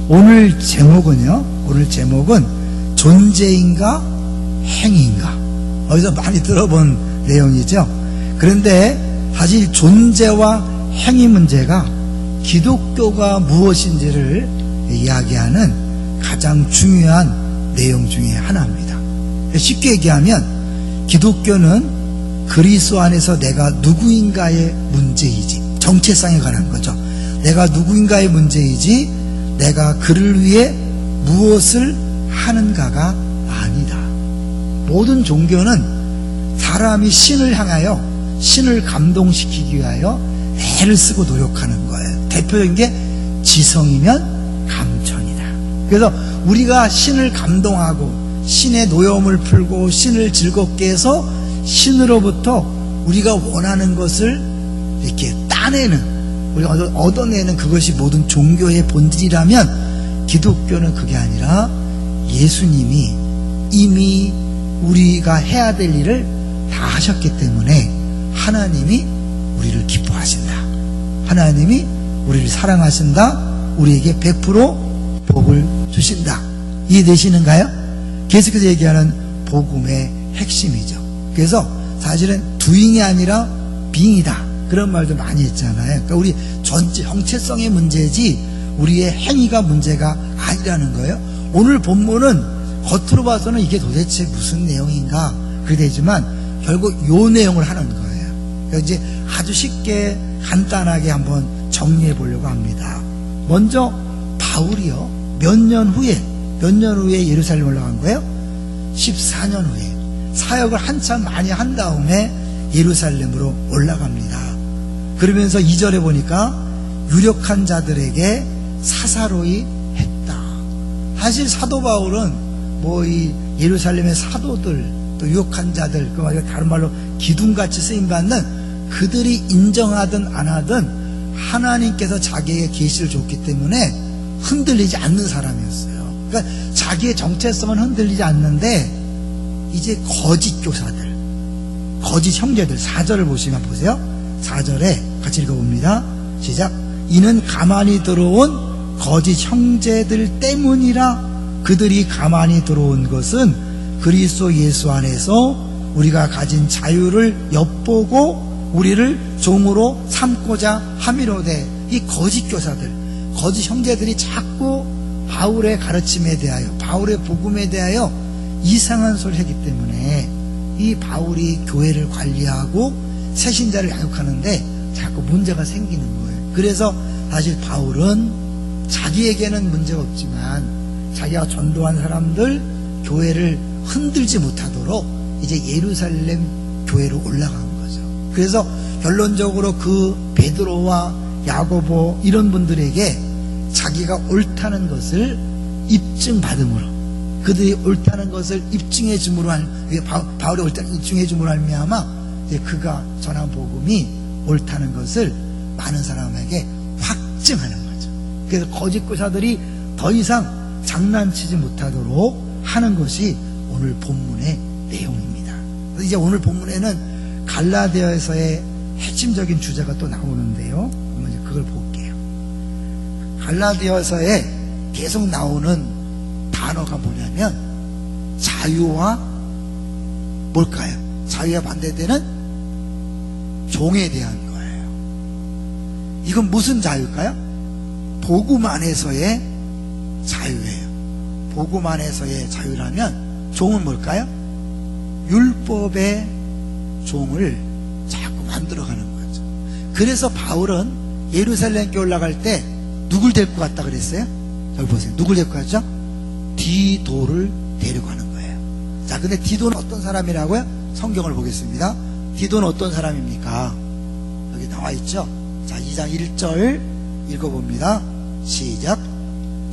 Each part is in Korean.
오늘 제목은 존재인가 행위인가. 어디서 많이 들어본 내용이죠. 그런데 사실 존재와 행위 문제가 기독교가 무엇인지를 이야기하는 가장 중요한 내용 중에 하나입니다. 쉽게 얘기하면 기독교는 그리스도 안에서 내가 누구인가의 문제이지, 정체성에 관한 거죠. 내가 누구인가의 문제이지 내가 그를 위해 무엇을 하는가가 아니다. 모든 종교는 사람이 신을 향하여 신을 감동시키기 위하여 애를 쓰고 노력하는 거예요. 대표적인 게 지성이면 감천이다. 그래서 우리가 신을 감동하고 신의 노여움을 풀고 신을 즐겁게 해서 신으로부터 우리가 원하는 것을 이렇게 따내는, 우리가 얻어내는 그것이 모든 종교의 본질이라면 기독교는 그게 아니라 예수님이 이미 우리가 해야 될 일을 다 하셨기 때문에 하나님이 우리를 기뻐하신다. 하나님이 우리를 사랑하신다. 우리에게 100% 복을 주신다. 이해되시는가요? 계속해서 얘기하는 복음의 핵심이죠. 그래서 사실은 doing이 아니라 being이다. 그런 말도 많이 했잖아요. 그러니까 우리 전체 정체성의 문제지 우리의 행위가 문제가 아니라는 거예요. 오늘 본문은 겉으로 봐서는 이게 도대체 무슨 내용인가 그렇게 되지만 결국 요 내용을 하는 거예요. 그래서 이제 아주 쉽게 간단하게 한번 정리해 보려고 합니다. 먼저 바울이요, 몇 년 후에 예루살렘 올라간 거예요? 14년 후에 사역을 한참 많이 한 다음에 예루살렘으로 올라갑니다. 그러면서 2절에 보니까 유력한 자들에게 사사로이 했다. 사실 사도 바울은 뭐 이 예루살렘의 사도들, 또 유혹한 자들, 그 말이 다른 말로 기둥같이 쓰임받는 그들이 인정하든 안 하든 하나님께서 자기에게 계시를 줬기 때문에 흔들리지 않는 사람이었어요. 그러니까 자기의 정체성은 흔들리지 않는데 이제 거짓 교사들, 거짓 형제들, 4절을 보세요. 4절에 같이 읽어봅니다. 시작. 이는 가만히 들어온 거짓 형제들 때문이라. 그들이 가만히 들어온 것은 그리스도 예수 안에서 우리가 가진 자유를 엿보고 우리를 종으로 삼고자 함이로되. 이 거짓 교사들, 거짓 형제들이 자꾸 바울의 가르침에 대하여, 바울의 복음에 대하여 이상한 소리를 했기 때문에 이 바울이 교회를 관리하고 새신자를 양육하는데 자꾸 문제가 생기는 거예요. 그래서 사실 바울은 자기에게는 문제가 없지만 자기가 전도한 사람들 교회를 흔들지 못하도록 이제 예루살렘 교회로 올라간 거죠. 그래서 결론적으로 그 베드로와 야고보 이런 분들에게 자기가 옳다는 것을 입증받음으로, 그들이 옳다는 것을 입증해 줌으로 바울이 옳다는 입증해 줌으로 말미암아 그가 전한 복음이 옳다는 것을 많은 사람에게 확증하는 거죠. 그래서 거짓 교사들이 더 이상 장난치지 못하도록 하는 것이 오늘 본문의 내용입니다. 이제 오늘 본문에는 갈라디아에서의 핵심적인 주제가 또 나오는데요. 한번 이제 그걸 볼게요. 갈라디아에서에 계속 나오는 단어가 뭐냐면 자유와 뭘까요? 자유와 반대되는 종에 대한 거예요. 이건 무슨 자유일까요? 복음 안에서의 자유예요. 복음 안에서의 자유라면 종은 뭘까요? 율법의 종을 자꾸 만들어가는 거죠. 그래서 바울은 예루살렘 교회 올라갈 때 누굴 데리고 갔다 그랬어요? 여기 보세요. 누굴 데리고 갔죠? 디도를 데려가는 거예요. 자, 근데 디도는 어떤 사람이라고요? 성경을 보겠습니다. 디도는 어떤 사람입니까? 여기 나와 있죠? 자, 2장 1절 읽어봅니다. 시작.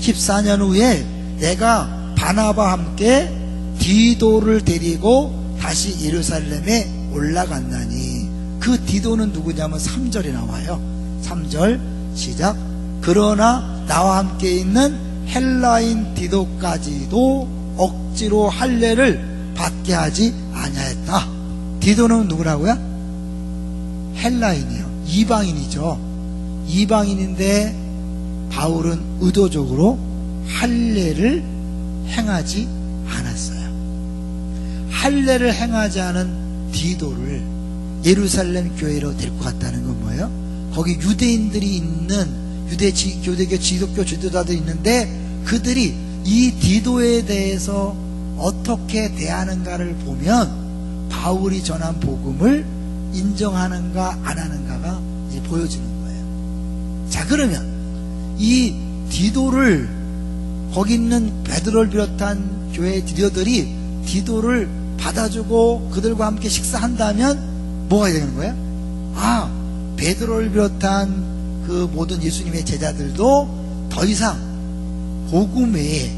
14년 후에 내가 바나바와 함께 디도를 데리고 다시 예루살렘에 올라갔나니. 그 디도는 누구냐면 3절에 나와요. 3절 시작. 그러나 나와 함께 있는 헬라인 디도까지도 억지로 할례를 받게 하지 아니하였다. 디도는 누구라고요? 헬라인이요. 이방인이죠. 이방인인데 바울은 의도적으로 할례를 행하지 않았어요. 할례를 행하지 않은 디도를 예루살렘 교회로 데리고 갔다는 건 뭐예요? 거기 유대인들이 있는 교대교 기독교 지도자들이 있는데 그들이 이 디도에 대해서 어떻게 대하는가를 보면 바울이 전한 복음을 인정하는가 안 하는가가 이제 보여지는 거예요. 자, 그러면 이 디도를 거기 있는 베드로를 비롯한 교회 디도들이 디도를 받아주고 그들과 함께 식사한다면 뭐가 되는 거예요? 아, 베드로를 비롯한 그 모든 예수님의 제자들도 더 이상 복음 외에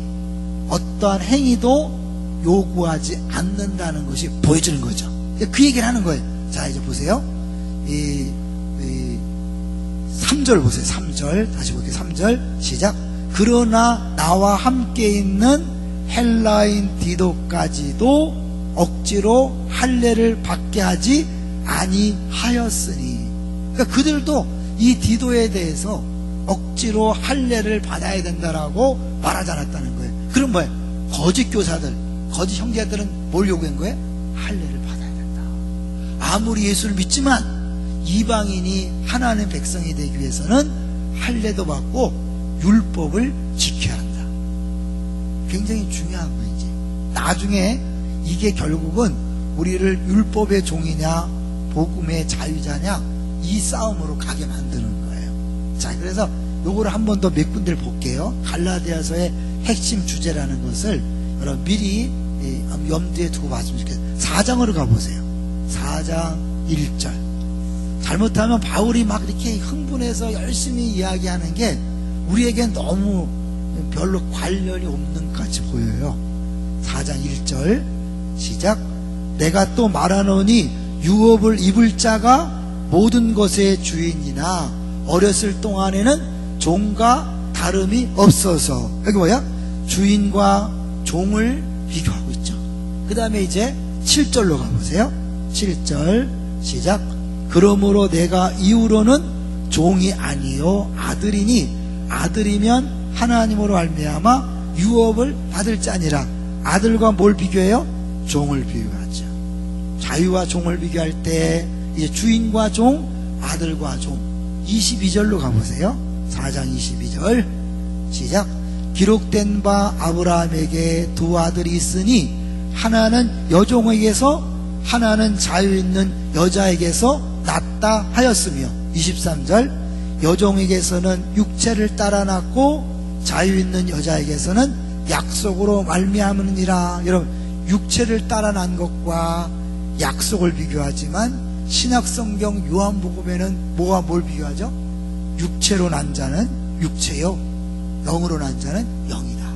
어떠한 행위도 요구하지 않는다는 것이 보여주는 거죠. 그 얘기를 하는 거예요. 자, 이제 보세요. 3절 보세요. 3절 다시 볼게요. 3절 시작. 그러나 나와 함께 있는 헬라인 디도까지도 억지로 할례를 받게 하지 아니하였으니, 그러니까 그들도 이 디도에 대해서 억지로 할례를 받아야 된다라고 말하지 않았다는 거예요. 그럼 뭐예요? 거짓 교사들, 거짓 형제들은 뭘 요구한 거예요? 할례를 받아야 된다. 아무리 예수를 믿지만 이방인이 하나님 백성이 되기 위해서는 할례도 받고 율법을 지켜야 한다. 굉장히 중요한 거지. 나중에 이게 결국은 우리를 율법의 종이냐 복음의 자유자냐 이 싸움으로 가게 만드는 거예요. 자, 그래서 요거를 한 번 더 몇 군데를 볼게요. 갈라디아서의 핵심 주제라는 것을 여러분 미리 염두에 두고 봤으면 좋겠어요. 4장으로 가보세요. 4장 1절. 잘못하면 바울이 막 이렇게 흥분해서 열심히 이야기하는 게 우리에겐 너무 별로 관련이 없는 것 같이 보여요. 4장 1절 시작. 내가 또 말하노니 유업을 입을 자가 모든 것의 주인이나 어렸을 동안에는 종과 다름이 없어서, 여기 뭐야? 주인과 종을 비교하고 있죠. 그 다음에 이제 7절로 가보세요. 7절 시작. 그러므로 내가 이후로는 종이 아니요 아들이니 아들이면 하나님으로 말미암아 유업을 받을 자니라. 아들과 뭘 비교해요? 종을 비교하죠. 자유와 종을 비교할 때 이제 주인과 종, 아들과 종. 22절로 가보세요. 4장 22절 시작. 기록된 바 아브라함에게 두 아들이 있으니 하나는 여종에게서 하나는 자유 있는 여자에게서 낳았다 하였으며, 23절 여종에게서는 육체를 따라 낳고 자유 있는 여자에게서는 약속으로 말미암으니라. 여러분, 육체를 따라 낳은 것과 약속을 비교하지만 신약성경 요한복음에는 뭐와 뭘 비교하죠? 육체로 난 자는 육체요, 영으로 난 자는 영이다.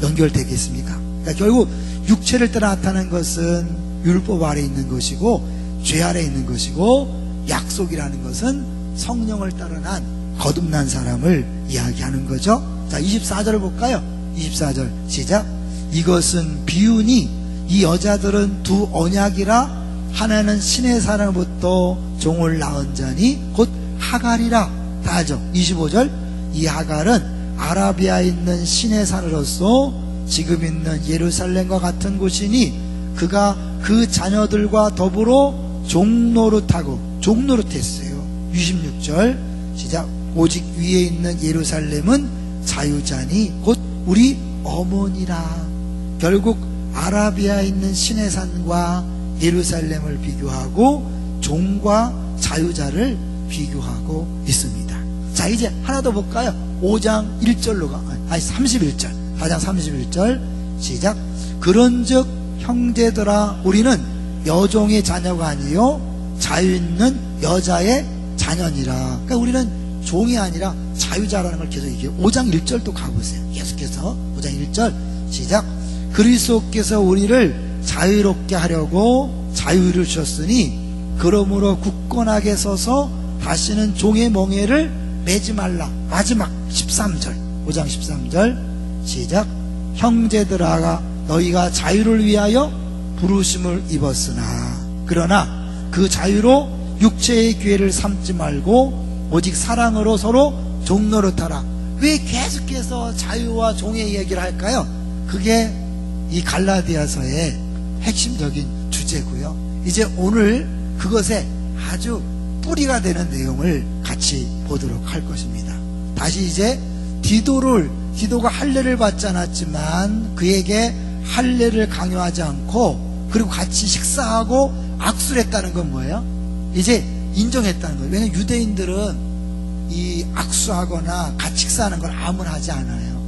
연결되겠습니까? 그러니까 결국 육체를 따라 나타나는 것은 율법 아래 있는 것이고 죄 아래 있는 것이고, 약속이라는 것은 성령을 따라 난 거듭난 사람을 이야기하는 거죠. 자, 24절을 볼까요? 24절 시작. 이것은 비유니 이 여자들은 두 언약이라 하나는 신의 사람으로부터 종을 낳은 자니 곧 하갈이라. 다 알죠? 25절 이 하갈은 아라비아에 있는 신의 산으로서 지금 있는 예루살렘과 같은 곳이니 그가 그 자녀들과 더불어 종노릇하고, 종노릇했어요. 26절 시작. 오직 위에 있는 예루살렘은 자유자니 곧 우리 어머니라. 결국 아라비아에 있는 신의 산과 예루살렘을 비교하고 종과 자유자를 비교하고 있습니다. 자, 이제 하나 더 볼까요? 5장 1절로 31절 4장 31절 시작. 그런즉 형제들아 우리는 여종의 자녀가 아니요 자유 있는 여자의 자녀니라. 그러니까 우리는 종이 아니라 자유자라는 걸 계속 얘기해요. 5장 1절 또 가보세요. 계속해서 5장 1절 시작. 그리스도께서 우리를 자유롭게 하려고 자유를 주셨으니 그러므로 굳건하게 서서 다시는 종의 멍에를 매지 말라. 마지막 13절 5장 13절 시작. 형제들아 너희가 자유를 위하여 부르심을 입었으나 그러나 그 자유로 육체의 기회를 삼지 말고 오직 사랑으로 서로 종노릇하라. 왜 계속해서 자유와 종의 얘기를 할까요? 그게 이 갈라디아서의 핵심적인 주제고요. 이제 오늘 그것에 아주 뿌리가 되는 내용을 같이 보도록 할 것입니다. 다시 이제 디도가 할례를 받지 않았지만 그에게 할례를 강요하지 않고 그리고 같이 식사하고 악수를 했다는 건 뭐예요? 이제 인정했다는 거예요. 왜냐하면 유대인들은 이 악수하거나 같이 식사하는 걸 아무나 하지 않아요.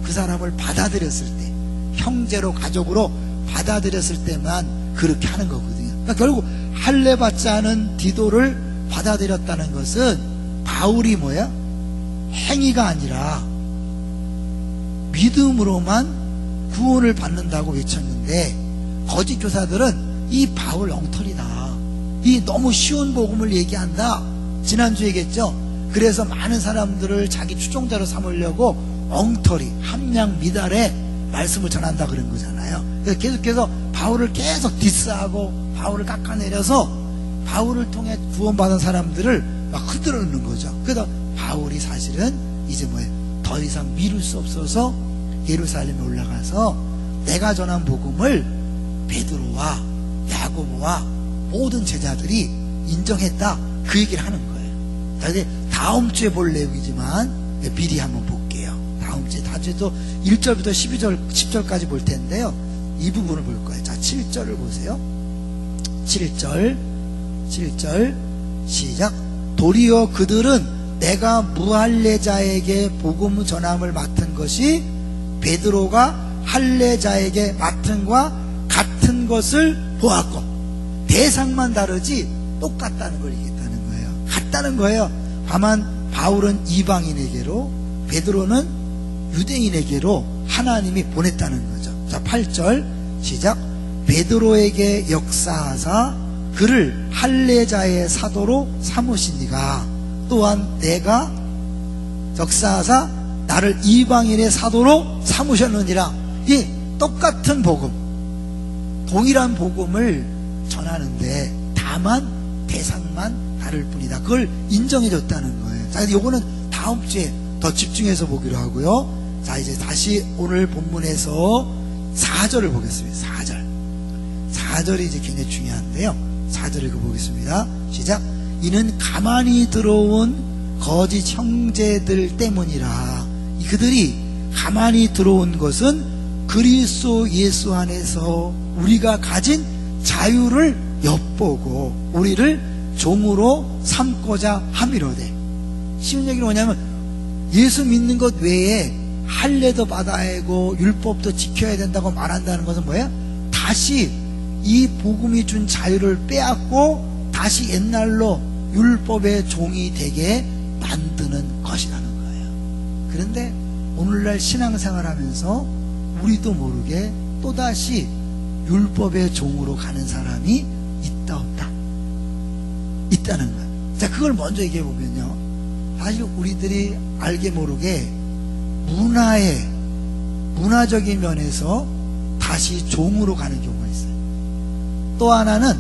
그 사람을 받아들였을 때, 형제로 가족으로 받아들였을 때만 그렇게 하는 거거든요. 그러니까 결국 할례 받지 않은 디도를 받아들였다는 것은 바울이 뭐야? 행위가 아니라 믿음으로만 구원을 받는다고 외쳤는데, 거짓 교사들은 이 바울 엉터리다, 이 너무 쉬운 복음을 얘기한다, 지난주 얘기했죠. 그래서 많은 사람들을 자기 추종자로 삼으려고 엉터리, 함량 미달의 말씀을 전한다 그런 거잖아요. 그래서 계속해서 바울을 계속 디스하고 바울을 깎아내려서 바울을 통해 구원받은 사람들을 막 흔들어 놓는 거죠. 그래서 바울이 사실은 이제 더 이상 미룰 수 없어서 예루살렘에 올라가서 내가 전한 복음을 베드로와 야고보와 모든 제자들이 인정했다, 그 얘기를 하는 거예요. 자, 이제 다음 주에 볼 내용이지만 미리 한번 볼게요. 다음 주에, 다음 주에도 1절부터 10절까지 볼 텐데요, 이 부분을 볼 거예요. 자, 7절을 보세요. 7절 시작. 도리어 그들은 내가 무할례자에게 복음 전함을 맡은 것이 베드로가 할례자에게 맡은과 같은 것을 보았고, 대상만 다르지 똑같다는 걸 얘기했다는 거예요. 같다는 거예요. 다만 바울은 이방인에게로, 베드로는 유대인에게로 하나님이 보냈다는 거죠. 자, 8절 시작. 베드로에게 역사하사 그를 할례자의 사도로 삼으시니가 또한 내가 역사하사 나를 이방인의 사도로 삼으셨느니라. 이 똑같은 복음, 동일한 복음을 전하는데 다만 대상만 다를 뿐이다, 그걸 인정해 줬다는 거예요. 자, 요거는 다음 주에 더 집중해서 보기로 하고요. 자, 이제 다시 오늘 본문에서 4절을 보겠습니다. 4절이 이제 굉장히 중요한데요. 4절 읽어보겠습니다. 시작. 이는 가만히 들어온 거짓 형제들 때문이라. 그들이 가만히 들어온 것은 그리스도 예수 안에서 우리가 가진 자유를 엿보고 우리를 종으로 삼고자 함이로되. 쉬운 얘기는 뭐냐면, 예수 믿는 것 외에 할례도 받아야 하고 율법도 지켜야 된다고 말한다는 것은 뭐예요? 다시 이 복음이 준 자유를 빼앗고 다시 옛날로 율법의 종이 되게 만드는 것이라는 거예요. 그런데 오늘날 신앙생활 하면서 우리도 모르게 또다시 율법의 종으로 가는 사람이 있다 없다? 있다는 거예요. 자, 그걸 먼저 얘기해 보면요, 사실 우리들이 알게 모르게 문화적인 면에서 다시 종으로 가는 경우가 있어요. 또 하나는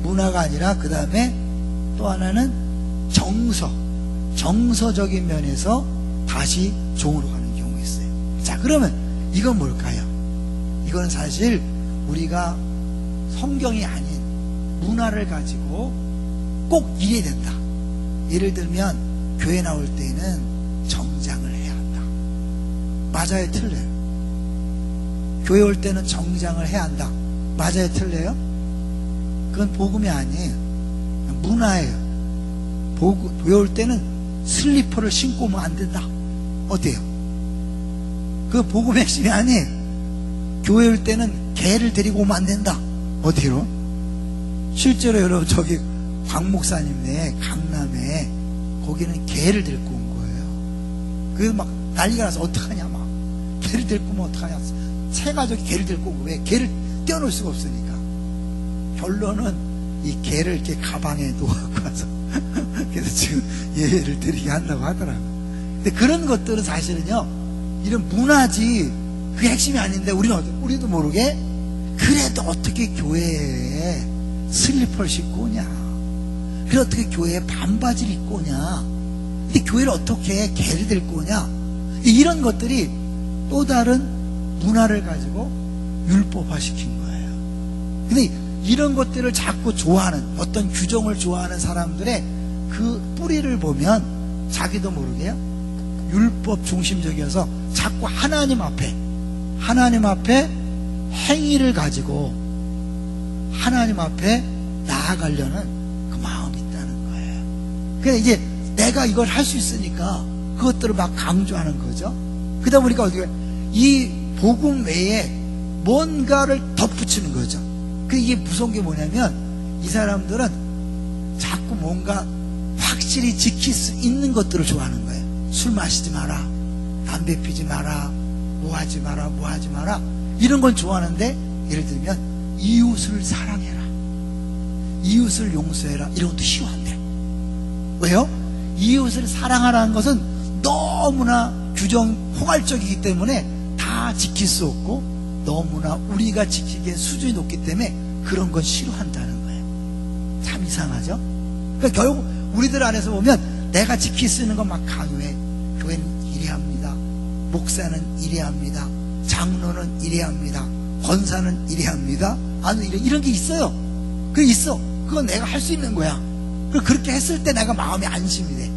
문화가 아니라 그 다음에 또 하나는 정서적인 면에서 다시 종으로 가는 경우가 있어요. 자, 그러면 이건 뭘까요? 이거는 사실 우리가 성경이 아닌 문화를 가지고 꼭 이래야 된다. 예를 들면 교회 나올 때는 정장을 해야 한다. 맞아요, 틀려요? 교회 올 때는 정장을 해야 한다. 맞아요, 틀려요? 그건 복음이 아니에요. 문화예요. 교회 올 때는 슬리퍼를 신고 오면 안 된다. 어때요? 그 복음의 핵심이 아니에요. 교회 올 때는 개를 데리고 오면 안 된다. 어디로? 실제로 여러분, 저기 광 목사님네 강남에 거기는 개를 데리고 온 거예요. 그래서 막 난리가 나서 어떡하냐, 막 개를 데리고 오면 어떡하냐, 새 가족이 개를 데리고 오고, 왜 개를 떼어놓을 수가 없으니까. 결론은 이 개를 이렇게 가방에 놓아갖고 와서 그래서 지금 예배를 드리게 한다고 하더라고요. 근데 그런 것들은 사실은요, 이런 문화지 그게 핵심이 아닌데 우리도 모르게 그래도 어떻게 교회에 슬리퍼를 신고 오냐, 그래 어떻게 교회에 반바지를 입고 오냐. 근데 교회를 어떻게 개를 데리고 오냐? 이런 것들이 또 다른 문화를 가지고 율법화시킨 거예요. 근데 이런 것들을 자꾸 좋아하는, 어떤 규정을 좋아하는 사람들의 그 뿌리를 보면 자기도 모르게요, 율법 중심적이어서 자꾸 하나님 앞에 행위를 가지고 하나님 앞에 나아가려는 그 마음이 있다는 거예요. 그래서 이제 내가 이걸 할 수 있으니까 그것들을 막 강조하는 거죠. 그러다 보니까 어떻게, 이 복음 외에 뭔가를 덧붙이는 거죠. 이게 무서운 게 뭐냐면, 이 사람들은 자꾸 뭔가 확실히 지킬 수 있는 것들을 좋아하는 거예요. 술 마시지 마라, 담배 피지 마라, 뭐 하지 마라, 이런 건 좋아하는데, 예를 들면 이웃을 사랑해라, 이웃을 용서해라, 이런 것도 싫어한대. 왜요? 이웃을 사랑하라는 것은 너무나 규정 포괄적이기 때문에 다 지킬 수 없고, 너무나 우리가 지키기에 수준이 높기 때문에 그런 건 싫어한다는 거예요. 참 이상하죠? 그러니까 결국 우리들 안에서 보면 내가 지킬 수 있는 건 막 강요해. 교회는 이래야 합니다, 목사는 이래야 합니다, 장로는 이래야 합니다, 권사는 이래야 합니다, 아니 이런 게 있어요. 그건 내가 할 수 있는 거야. 그리고 그렇게 했을 때 내가 마음이 안심이 돼.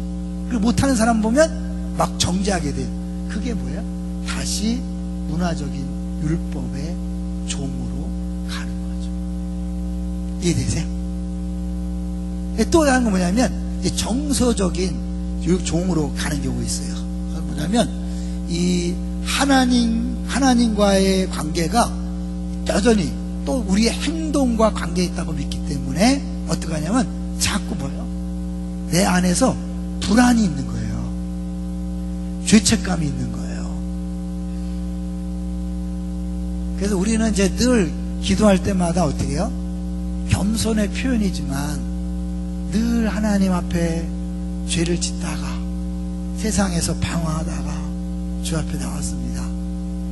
그리고 못하는 사람 보면 막 정죄하게 돼. 그게 뭐예요? 다시 문화적인 율법의 종으로 가는 거죠. 이해되세요? 또 다른 건 뭐냐면, 정서적인 종으로 가는 경우가 있어요. 그건 뭐냐면, 이 하나님과의 관계가 여전히 또 우리의 행동과 관계에 있다고 믿기 때문에 어떻게 하냐면, 자꾸 뭐예요? 내 안에서 불안이 있는 거예요. 죄책감이 있는 거예요. 그래서 우리는 이제 늘 기도할 때마다 어떻게 해요? 겸손의 표현이지만 늘 하나님 앞에 죄를 짓다가 세상에서 방황하다가 주 앞에 나왔습니다.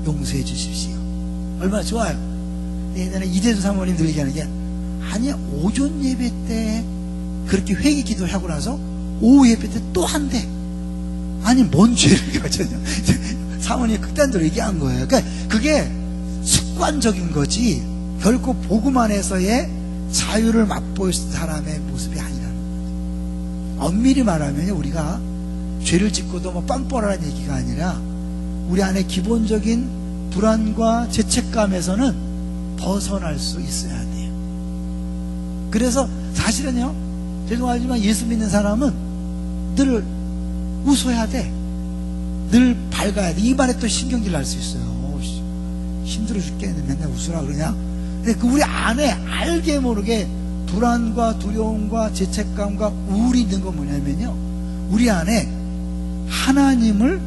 용서해 주십시오. 얼마나 좋아요. 예전에 이대수 사모님 늘 얘기하는 게, 아니야, 오전 예배 때 그렇게 회개 기도를 하고 나서 오후 예배 때 또 한대. 아니, 뭔 죄를 가졌냐. 사모님이 극단적으로 얘기한 거예요. 그러니까 그게 습관적인 거지 결코 복음 안에서의 자유를 맛볼 사람의 모습이 아니라는 거죠. 엄밀히 말하면 우리가 죄를 짓고도 뭐 뻔뻔하라는 얘기가 아니라 우리 안에 기본적인 불안과 죄책감에서는 벗어날 수 있어야 돼요. 그래서 사실은요, 죄송하지만 예수 믿는 사람은 늘 웃어야 돼. 늘 밝아야 돼. 입안에 또 신경질 날 수 있어요. 힘들어 죽겠는데 맨날 웃으라 그러냐? 근데 그 우리 안에 알게 모르게 불안과 두려움과 죄책감과 우울이 있는 건 뭐냐면요, 우리 안에 하나님을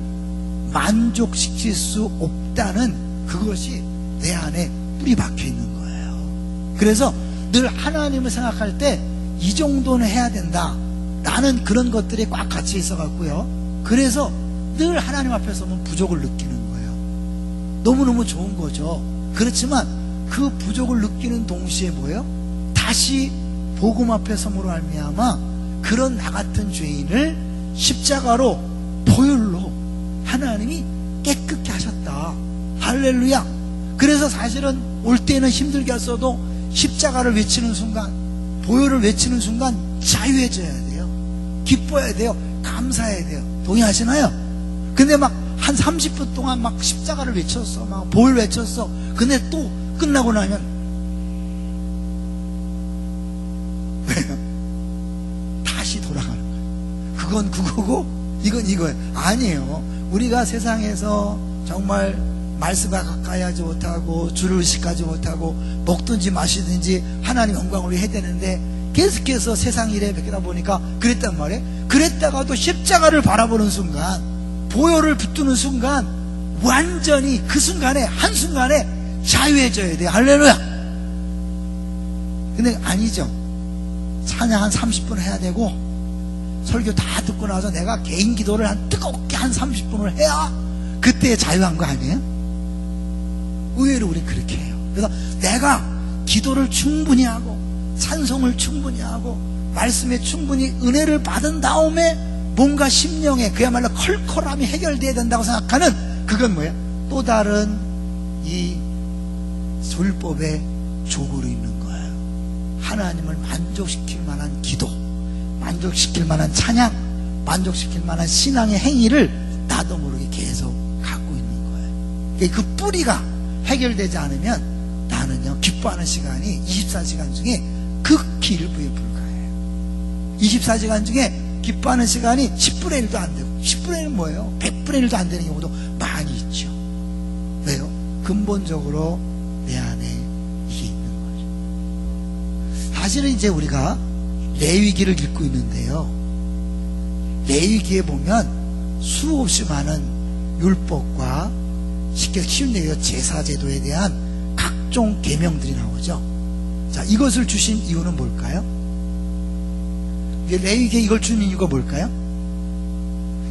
만족시킬 수 없다는 그것이 내 안에 뿌리 박혀 있는 거예요. 그래서 늘 하나님을 생각할 때 이 정도는 해야 된다, 나는 그런 것들이 꽉 갇혀 있어 갖고요, 그래서 늘 하나님 앞에 서면 부족을 느끼는 거예요. 너무너무 좋은 거죠. 그렇지만 그 부족을 느끼는 동시에 뭐예요? 다시 복음 앞에 섬으로 말미암아 그런 나 같은 죄인을 십자가로 보혈로 하나님이 깨끗게 하셨다. 할렐루야. 그래서 사실은 올 때는 힘들게 했어도 십자가를 외치는 순간, 보혈을 외치는 순간 자유해져야 돼요. 기뻐야 돼요. 감사해야 돼요. 동의하시나요? 근데 막 한 30분 동안 막 십자가를 외쳤어, 막 보혈 외쳤어. 근데 또 끝나고 나면 왜요? 다시 돌아가는 거예요. 그건 그거고 이건 이거예요. 아니에요. 우리가 세상에서 정말 말씀과 가까이 하지 못하고 주를 의식하지 못하고 먹든지 마시든지 하나님 영광을 해야 되는데 계속해서 세상 일에 뵙다 보니까 그랬단 말이에요. 그랬다가도 십자가를 바라보는 순간, 보혈을 붙드는 순간 완전히 그 순간에 한순간에 자유해져야 돼요. 할렐루야. 근데 아니죠. 찬양 한 30분 해야 되고 설교 다 듣고 나서 내가 개인 기도를 한 뜨겁게 한 30분을 해야 그때 자유한 거 아니에요? 의외로 우리 그렇게 해요. 그래서 내가 기도를 충분히 하고 찬송을 충분히 하고 말씀에 충분히 은혜를 받은 다음에 뭔가 심령에 그야말로 컬컬함이 해결돼야 된다고 생각하는, 그건 뭐예요? 또 다른 이 율법의 조구로 있는 거예요. 하나님을 만족시킬 만한 기도, 만족시킬 만한 찬양, 만족시킬 만한 신앙의 행위를 나도 모르게 계속 갖고 있는 거예요. 그 뿌리가 해결되지 않으면 나는요, 기뻐하는 시간이 24시간 중에 극히 일부에 불과해요. 24시간 중에 기뻐하는 시간이 10분의 1도 안 되고, 10분의 1은 뭐예요? 100분의 1도 안 되는 경우도 많이 있죠. 왜요? 근본적으로 내 안에 이게 있는 거죠. 사실은 이제 우리가 레위기를 읽고 있는데요, 레위기에 보면 수없이 많은 율법과 쉽게 쉬운 얘기가 제사제도에 대한 각종 계명들이 나오죠. 자, 이것을 주신 이유는 뭘까요? 레위기에 이걸 주는 이유가 뭘까요?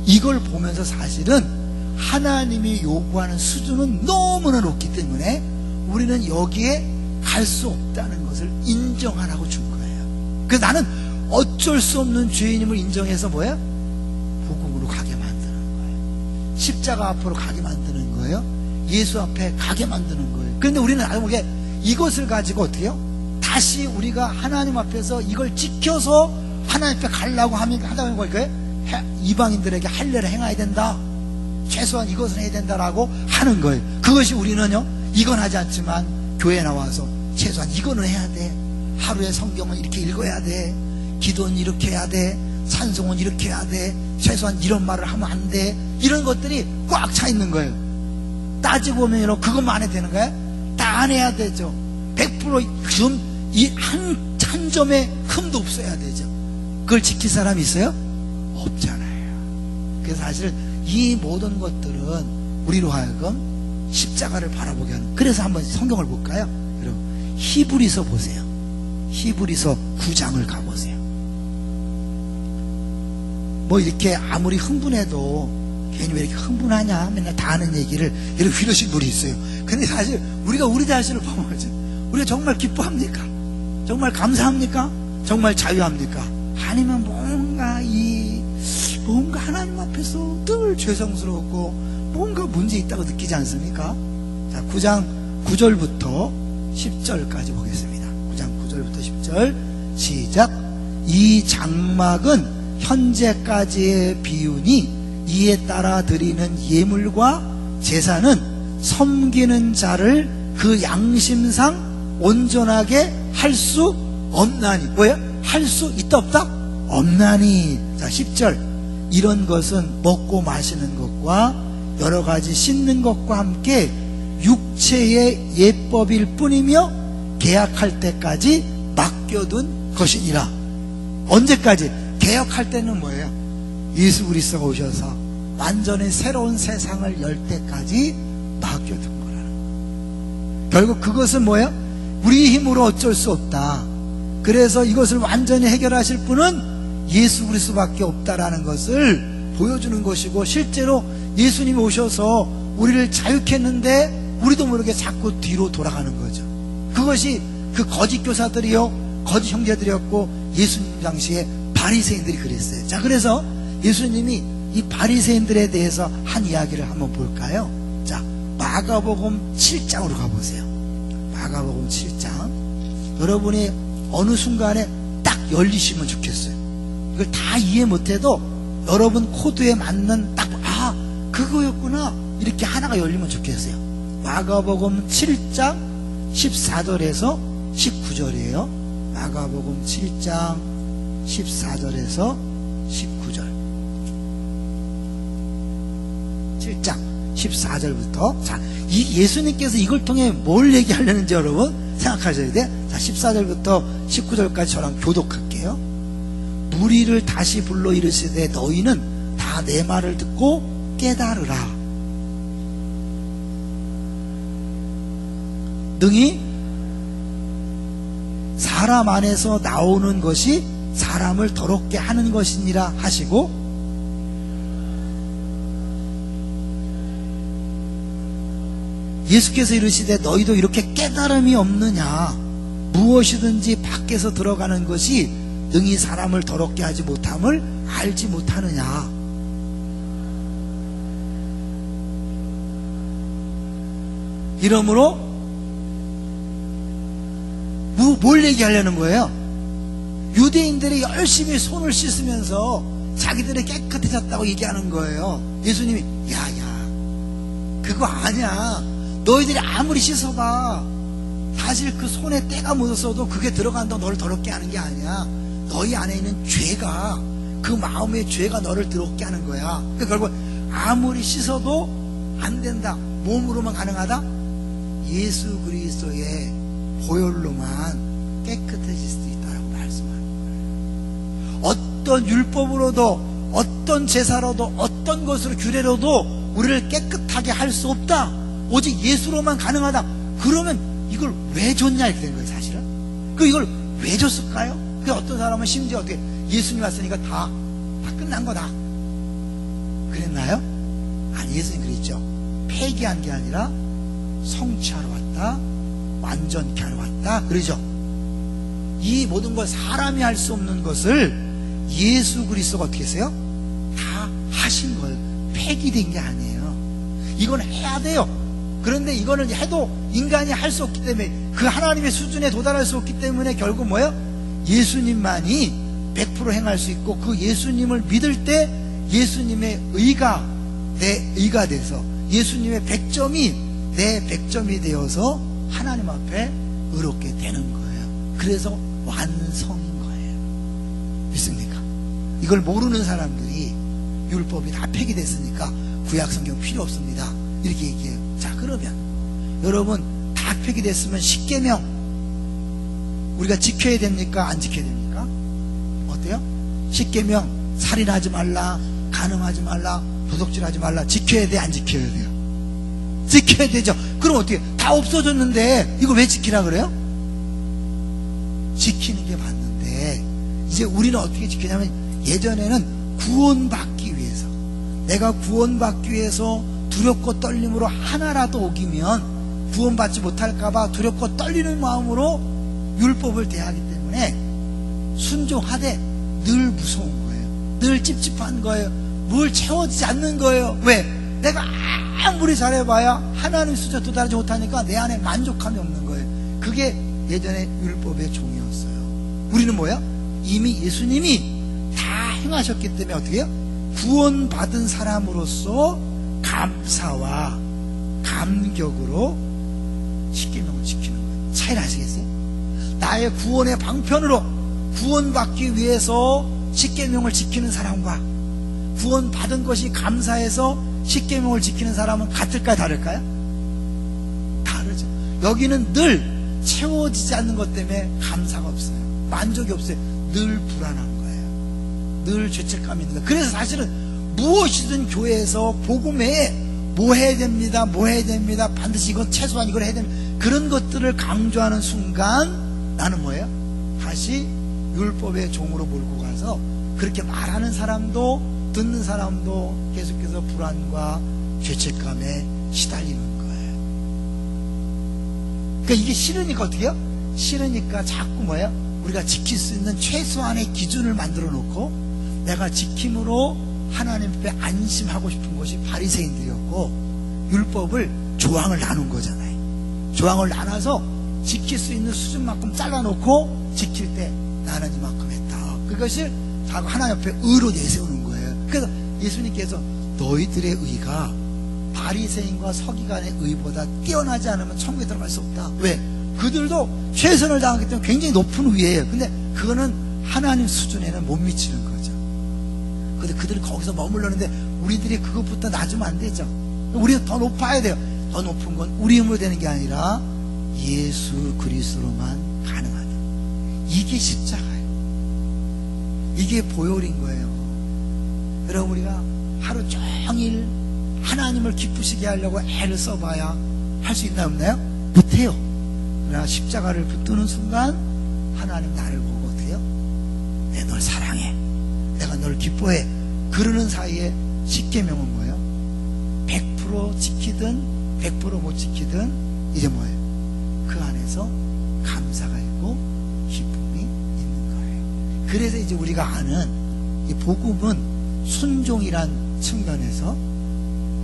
이걸 보면서 사실은 하나님이 요구하는 수준은 너무나 높기 때문에 우리는 여기에 갈 수 없다는 것을 인정하라고 준 거예요. 그래서 나는 어쩔 수 없는 죄인임을 인정해서 뭐예요? 복음으로 가게 만드는 거예요. 십자가 앞으로 가게 만드는 거예요. 예수 앞에 가게 만드는 거예요. 그런데 우리는 알고 보게 이것을 가지고 어떻게 해요? 다시 우리가 하나님 앞에서 이걸 지켜서 하나님 앞에 가려고 하다 보면 뭘까요? 이방인들에게 할례를 행해야 된다, 최소한 이것은 해야 된다라고 하는 거예요. 그것이 우리는요, 이건 하지 않지만 교회에 나와서 최소한 이거는 해야 돼, 하루에 성경은 이렇게 읽어야 돼, 기도는 이렇게 해야 돼, 찬송은 이렇게 해야 돼, 최소한 이런 말을 하면 안 돼, 이런 것들이 꽉 차 있는 거예요. 따지고 보면 그것만 안 해도 되는 거예요? 다 안 해야 되죠. 100% 좀 이 한 점의 흠도 없어야 되죠. 그걸 지킬 사람이 있어요? 없잖아요. 그래서 사실 이 모든 것들은 우리로 하여금 십자가를 바라보게 하는, 그래서 한번 성경을 볼까요? 여러분, 히브리서 보세요. 히브리서 9장을 가보세요. 뭐 이렇게 아무리 흥분해도 괜히 왜 이렇게 흥분하냐, 맨날 다 아는 얘기를 이렇게 이러신 분이 있어요. 근데 사실 우리가 우리 자신을 보면 우리가 정말 기뻐합니까? 정말 감사합니까? 정말 자유합니까? 아니면 뭔가 하나님 앞에서 늘 죄성스럽고 뭔가 문제 있다고 느끼지 않습니까? 자, 9장 9절부터 10절까지 보겠습니다. 9장 9절부터 10절 시작. 이 장막은 현재까지의 비유니 이에 따라 드리는 예물과 제사는 섬기는 자를 그 양심상 온전하게 할 수 없나니. 뭐예요? 할 수 있다 없다? 없나니. 자, 10절. 이런 것은 먹고 마시는 것과 여러 가지 씻는 것과 함께 육체의 예법일 뿐이며 계약할 때까지 맡겨둔 것이니라. 언제까지? 개혁할 때는 뭐예요? 예수 그리스도가 오셔서 완전히 새로운 세상을 열 때까지 맡겨둔 거라는 거예요. 결국 그것은 뭐예요? 우리 힘으로 어쩔 수 없다. 그래서 이것을 완전히 해결하실 분은 예수 그리스도밖에 없다라는 것을 보여주는 것이고, 실제로 예수님이 오셔서 우리를 자유케 했는데 우리도 모르게 자꾸 뒤로 돌아가는 거죠. 그것이 그 거짓 교사들이요, 거짓 형제들이었고, 예수님 당시에 바리새인들이 그랬어요. 자, 그래서 예수님이 이 바리새인들에 대해서 한 이야기를 한번 볼까요? 자, 마가복음 7장으로 가보세요. 마가복음 7장. 여러분이 어느 순간에 딱 열리시면 좋겠어요. 이걸 다 이해 못해도 여러분 코드에 맞는 딱, 그거였구나, 이렇게 하나가 열리면 좋겠어요. 마가복음 7장 14절에서 19절이에요. 마가복음 7장 14절에서 19절. 7장 14절부터. 자, 이 예수님께서 이걸 통해 뭘 얘기하려는지 여러분 생각하셔야 돼. 자, 14절부터 19절까지 저랑 교독할게요. 무리를 다시 불러 이르시되 너희는 다 내 말을 듣고 깨달으라. 능히 사람 안에서 나오는 것이 사람을 더럽게 하는 것이니라 하시고, 예수께서 이르시되 너희도 이렇게 깨달음이 없느냐. 무엇이든지 밖에서 들어가는 것이 능히 사람을 더럽게 하지 못함을 알지 못하느냐. 이러므로 뭘 얘기하려는 거예요? 유대인들이 열심히 손을 씻으면서 자기들이 깨끗해졌다고 얘기하는 거예요. 예수님이 야야 그거 아니야. 너희들이 아무리 씻어봐 사실 그 손에 때가 묻었어도 그게 들어간다고 너를 더럽게 하는 게 아니야. 너희 안에 있는 죄가, 그 마음의 죄가 너를 더럽게 하는 거야. 그러니까 결국 아무리 씻어도 안 된다. 몸으로만 가능하다? 예수 그리스도의 보혈로만 깨끗해질 수 있다라고 말씀하는 거예요. 어떤 율법으로도, 어떤 제사로도, 어떤 것으로 규례로도 우리를 깨끗하게 할 수 없다. 오직 예수로만 가능하다. 그러면 이걸 왜 줬냐 이렇게 된 거예요. 사실은 이걸 왜 줬을까요? 그 어떤 사람은 심지어 어떻게 예수님 왔으니까 다 끝난 거다 그랬나요? 아니, 예수님 그랬죠. 폐기한 게 아니라 성취하러 왔다, 완전케 하러 왔다 그러죠. 이 모든 걸 사람이 할 수 없는 것을 예수 그리스도가 어떻게 했어요? 다 하신 걸. 폐기된 게 아니에요. 이건 해야 돼요. 그런데 이거는 해도 인간이 할 수 없기 때문에, 그 하나님의 수준에 도달할 수 없기 때문에 결국 뭐예요? 예수님만이 100% 행할 수 있고, 그 예수님을 믿을 때 예수님의 의가 내 의가 돼서, 예수님의 100점이 내 100점이 되어서 하나님 앞에 의롭게 되는 거예요. 그래서 완성인 거예요. 믿습니까? 이걸 모르는 사람들이 율법이 다 폐기됐으니까 구약성경 필요 없습니다 이렇게 얘기해요. 자, 그러면 여러분 다 폐기됐으면 십계명 우리가 지켜야 됩니까? 안 지켜야 됩니까? 어때요? 십계명 살인하지 말라, 간음하지 말라, 도둑질하지 말라 지켜야 돼? 안 지켜야 돼요? 지켜야 되죠. 그럼 어떻게 다 없어졌는데 이걸 왜 지키라 그래요? 지키는 게 맞는데 이제 우리는 어떻게 지키냐면, 예전에는 구원받기 위해서, 내가 구원받기 위해서 두렵고 떨림으로 하나라도 어기면 구원받지 못할까봐 두렵고 떨리는 마음으로 율법을 대하기 때문에 순종하되 늘 무서운 거예요. 늘 찝찝한 거예요. 뭘 채워지지 않는 거예요. 왜? 내가 아무리 잘해봐야 하나님 수준에 도달하지 못하니까 내 안에 만족감이 없는 거예요. 그게 예전에 율법의 종이었어요. 우리는 뭐야? 이미 예수님이 다 행하셨기 때문에 어떻게 해요? 구원받은 사람으로서 감사와 감격으로 십계명을 지키는 거예요. 차이를 아시겠어요? 나의 구원의 방편으로 구원받기 위해서 십계명을 지키는 사람과 구원받은 것이 감사해서 십계명을 지키는 사람은 같을까요? 다를까요? 다르죠. 여기는 늘 채워지지 않는 것 때문에 감사가 없어요. 만족이 없어요. 늘 불안한 거예요. 늘 죄책감이 있는 거예요. 그래서 사실은 무엇이든 교회에서 복음에 뭐 해야 됩니다, 뭐 해야 됩니다, 반드시 이건 최소한 이걸 해야 됩니다, 그런 것들을 강조하는 순간 나는 뭐예요? 다시 율법의 종으로 몰고 가서 그렇게 말하는 사람도 듣는 사람도 계속해서 불안과 죄책감에 시달리는 거예요. 그러니까 이게 싫으니까 어떻게 해요? 싫으니까 자꾸 뭐예요? 우리가 지킬 수 있는 최소한의 기준을 만들어 놓고 내가 지킴으로 하나님 앞에 안심하고 싶은 것이 바리새인들이었고, 율법을 조항을 나눈 거잖아요. 조항을 나눠서 지킬 수 있는 수준만큼 잘라놓고 지킬 때 나는 이만큼 했다. 그것을 자꾸 하나님 앞에 의로 내세우는 거예요. 그래서 예수님께서 너희들의 의가 바리새인과 서기관의 의보다 뛰어나지 않으면 천국에 들어갈 수 없다. 왜? 그들도 최선을 다하기 때문에 굉장히 높은 의예요. 근데 그거는 하나님 수준에는 못 미치는 거죠. 근데 그들이 거기서 머물렀는데 우리들이 그것부터 낮으면 안 되죠. 우리는 더 높아야 돼요. 더 높은 건 우리 힘으로 되는 게 아니라 예수 그리스도로만 가능하다. 이게 십자가예요. 이게 보혈인 거예요. 여러분, 우리가 하루 종일 하나님을 기쁘시게 하려고 애를 써봐야 할 수 있나 없나요? 못해요. 그러나 십자가를 붙드는 순간 하나님 나를 보고 어떻게 해요? 내가 널 사랑해, 내가 널 기뻐해. 그러는 사이에 십계명은 뭐예요? 100% 지키든 100% 못 지키든 이제 뭐예요? 그 안에서 감사가 있고 기쁨이 있는 거예요. 그래서 이제 우리가 아는 이 복음은 순종이란 측면에서,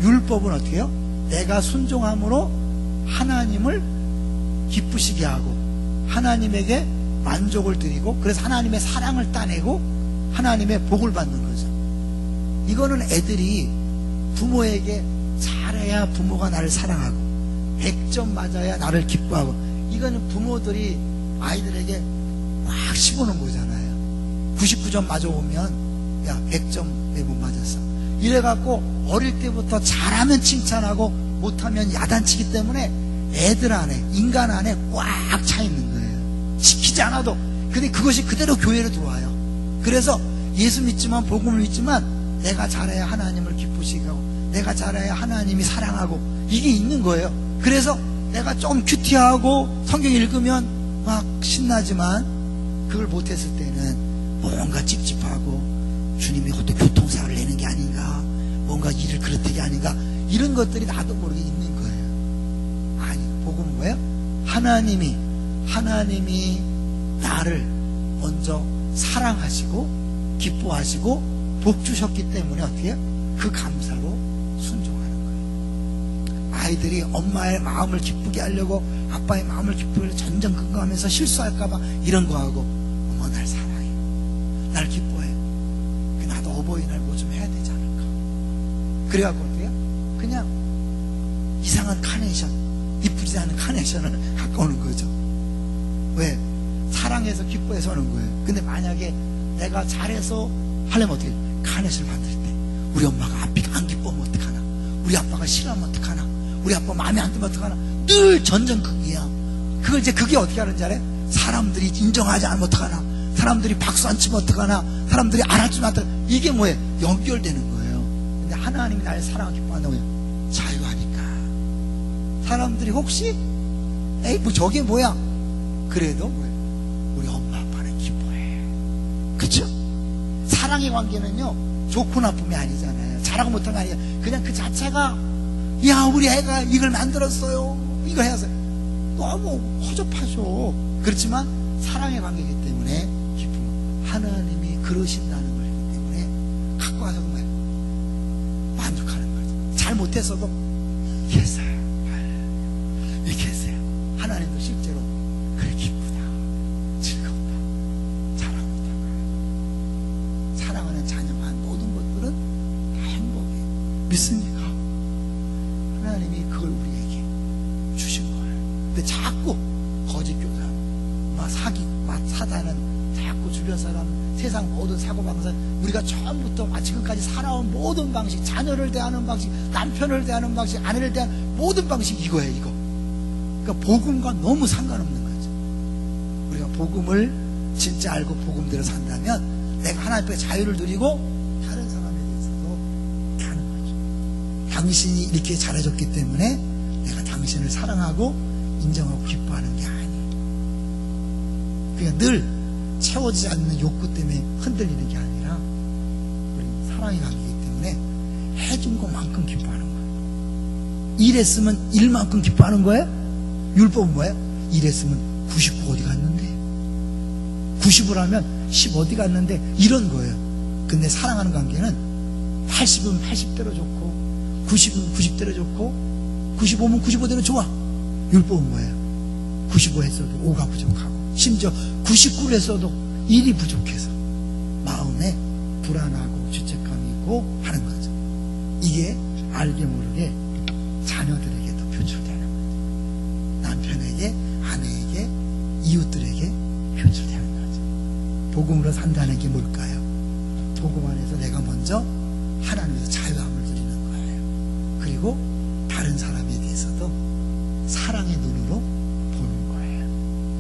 율법은 어떻게 해요? 내가 순종함으로 하나님을 기쁘시게 하고 하나님에게 만족을 드리고, 그래서 하나님의 사랑을 따내고 하나님의 복을 받는 거죠. 이거는 애들이 부모에게 잘해야 부모가 나를 사랑하고 100점 맞아야 나를 기뻐하고, 이거는 부모들이 아이들에게 막 씹어놓은 거잖아요. 99점 맞아오면 야 100점 내 못 맞았어, 이래갖고 어릴 때부터 잘하면 칭찬하고 못하면 야단치기 때문에 애들 안에, 인간 안에 꽉 차 있는 거예요. 시키지 않아도. 근데 그것이 그대로 교회로 들어와요. 그래서 예수 믿지만, 복음을 믿지만, 내가 잘해야 하나님을 기쁘시게 하고 내가 잘해야 하나님이 사랑하고, 이게 있는 거예요. 그래서 내가 좀 큐티하고 성경 읽으면 막 신나지만 그걸 못했을 때는 뭔가 찝찝하고, 주님이 어떻게 교통사고를 내는 게 아닌가, 뭔가 일을 그렇게 아닌가, 이런 것들이 나도 모르게 있는 거예요. 아니, 복음은 뭐예요? 하나님이 나를 먼저 사랑하시고 기뻐하시고 복 주셨기 때문에 어떻게 해요? 그 감사로 순종하는 거예요. 아이들이 엄마의 마음을 기쁘게 하려고, 아빠의 마음을 기쁘게 하려고 전전긍긍하면서 실수할까봐 이런 거 하고, 어머 날 사랑해, 날 기뻐해, 나도 어버이날 뭐 좀 해야 되지 않을까. 그래갖고 어떻게 해요? 그냥 이상한 카네이션, 이쁘지 않은 카네이션을 갖고 오는 거죠. 왜? 사랑해서 기뻐해서 오는 거예요. 근데 만약에 내가 잘해서 하려면 어떻게, 카네이션을 만들 때 우리 엄마가 앞이 안 기뻐하면 어떡하나, 우리 아빠가 싫어하면 어떡하나, 우리 아빠 마음에 안 들면 어떡하나, 늘 전전긍긍이야. 그걸 이제 그게 어떻게 하는지 알아요? 사람들이 인정하지 않으면 어떡하나, 사람들이 박수 안 치면 어떡하나, 사람들이 알아주면 어떡하나, 이게 뭐예요? 연결되는 거예요. 근데 하나님이 나를 사랑하고 기뻐한다고 해요. 자유하니까. 사람들이 혹시 에이 뭐 저게 뭐야, 그래도 뭐예요? 우리 엄마 아빠는 기뻐해. 그쵸? 사랑의 관계는요 좋고 나쁨이 아니잖아요. 잘하고 못한 거 아니에요. 그냥 그 자체가, 야 우리 애가 이걸 만들었어요, 이거 해서 너무 허접하죠. 그렇지만 사랑의 관계이기 때문에 기쁨, 하나님이 그러신다는 것이기 때문에 갖고 와서 뭐예요? 만족하는 거죠. 잘 못했어도 이렇게 했어요, 이렇게 했어요. 하나님도 실제로 그래, 기쁘다, 즐겁다, 잘합니다. 사랑하는 자녀가 한 모든 것들은 다 행복이에요. 믿습니까? 하나님이 그걸 우리에게 주신 거예요. 근데 자꾸 거짓 교사, 막 사기, 막 사단은 자꾸 주변 사람, 세상 모든 사고방식, 우리가 처음부터 지금까지 살아온 모든 방식, 자녀를 대하는 방식, 남편을 대하는 방식, 아내를 대하는 모든 방식이 이거예요, 이거. 그러니까 복음과 너무 상관없는 거죠. 우리가 복음을 진짜 알고 복음대로 산다면 내가 하나님 앞에 자유를 누리고 다른 사람에 대해서도 하는 거죠. 당신이 이렇게 잘해줬기 때문에 내가 당신을 사랑하고 인정하고 기뻐하는 게 아니에요. 그러니까 늘 채워지지 않는 욕구 때문에 흔들리는 게 아니라 우리 사랑의 관계이기 때문에 해준 것만큼 기뻐하는 거예요. 일했으면 일만큼 기뻐하는 거예요? 율법은 뭐예요? 일했으면 99 어디 갔는데, 90을 하면 10 어디 갔는데, 이런 거예요. 근데 사랑하는 관계는 80은 80대로 좋고 90은 90대로 좋고 95면 95대로 좋아. 율법은 뭐예요? 95 했어도 5가 부족하고, 심지어 99를 했어도 1이 부족해서 마음에 불안하고 죄책감이 있고 하는 거죠. 이게 알게 모르게 자녀들에게도 표출되는 거죠. 남편에게, 아내에게, 이웃들에게 표출되는 거죠. 복음으로 산다는 게 뭘까요? 복음 안에서 내가 먼저 하나님에서 자유함을 누리는 거예요. 그리고 다른 사람에 대해서도 사랑의 눈으로 보는 거예요.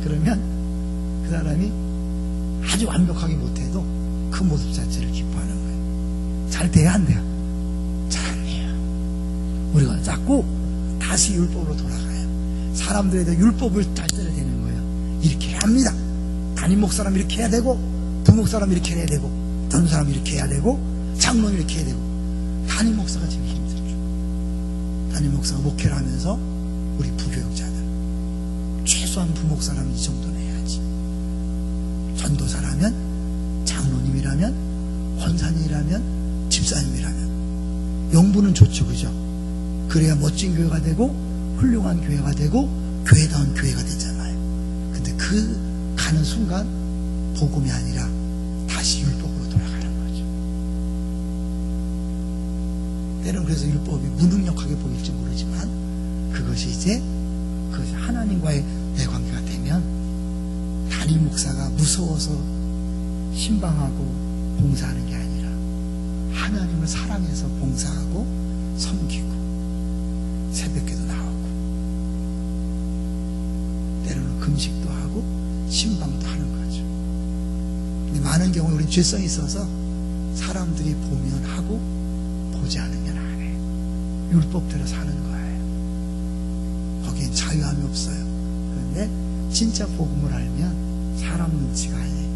그러면 그 사람이 아주 완벽하게 못해도 그 모습 자체를 기뻐하는 거예요. 잘 돼야 안 돼요? 잘 안 돼요. 우리가 자꾸 다시 율법으로 돌아가요. 사람들에 대해 율법을 잘 써야 되는 거예요. 이렇게 해야 합니다. 담임 목사람 이렇게 해야 되고, 부목사람 이렇게 해야 되고, 전사람 이렇게 해야 되고, 장로님 이렇게 해야 되고. 담임 목사가 지금 힘들죠. 담임 목사가 목회를 하면서 우리 부교육자들 최소한 부목사람이 이 정도는 해야지. 전도사라면 목사님이라면, 권사님이라면, 집사님이라면. 영부는 좋죠, 그죠? 그래야 멋진 교회가 되고 훌륭한 교회가 되고 교회다운 교회가 되잖아요. 근데 그 가는 순간 복음이 아니라 다시 율법으로 돌아가는 거죠. 때로는 그래서 율법이 무능력하게 보일지 모르지만 그것이 이제 그것이 하나님과의 내 관계가 되면 담임 목사가 무서워서 신방하고 봉사하는 게 아니라 하나님을 사랑해서 봉사하고 섬기고 새벽기도 나오고 때로는 금식도 하고 신방도 하는 거죠. 근데 많은 경우 우리 죄성이 있어서 사람들이 보면 하고 보지 않으면 안 해. 율법대로 사는 거예요. 거기엔 자유함이 없어요. 그런데 진짜 복음을 알면 사람 눈치가 아니에요.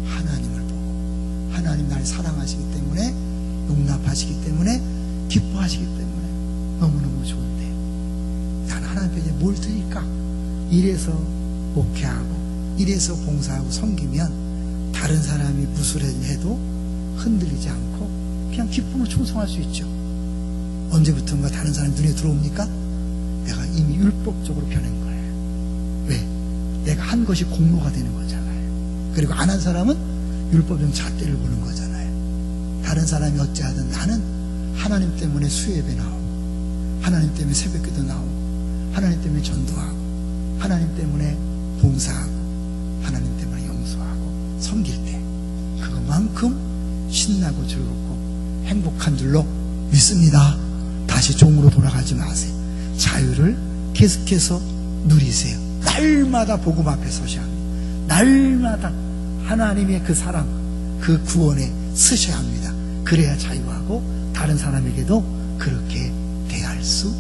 하나님을 보고 하나님 날 사랑하시기 때문에 용납하시기 때문에 기뻐하시기 때문에 너무너무 좋은데 난 하나님께 뭘 드릴까? 이래서 목회하고 이래서 봉사하고 섬기면 다른 사람이 무술을 해도 흔들리지 않고 그냥 기쁨으로 충성할 수 있죠. 언제부턴가 다른 사람이 눈에 들어옵니까? 내가 이미 율법적으로 변한 거예요. 왜? 내가 한 것이 공로가 되는 거잖아요. 그리고 안 한 사람은 율법적 잣대를 보는 거잖아요. 다른 사람이 어찌하든 나는 하나님 때문에 수예배 나오고 하나님 때문에 새벽기도 나오고 하나님 때문에 전도하고 하나님 때문에 봉사하고 하나님 때문에 용서하고 섬길 때 그것만큼 신나고 즐겁고 행복한 줄로 믿습니다. 다시 종으로 돌아가지 마세요. 자유를 계속해서 누리세요. 날마다 복음 앞에 서셔야 합니다. 날마다 하나님의 그 사랑, 그 구원에 서셔야 합니다. 그래야 자유하고 다른 사람에게도 그렇게 대할 수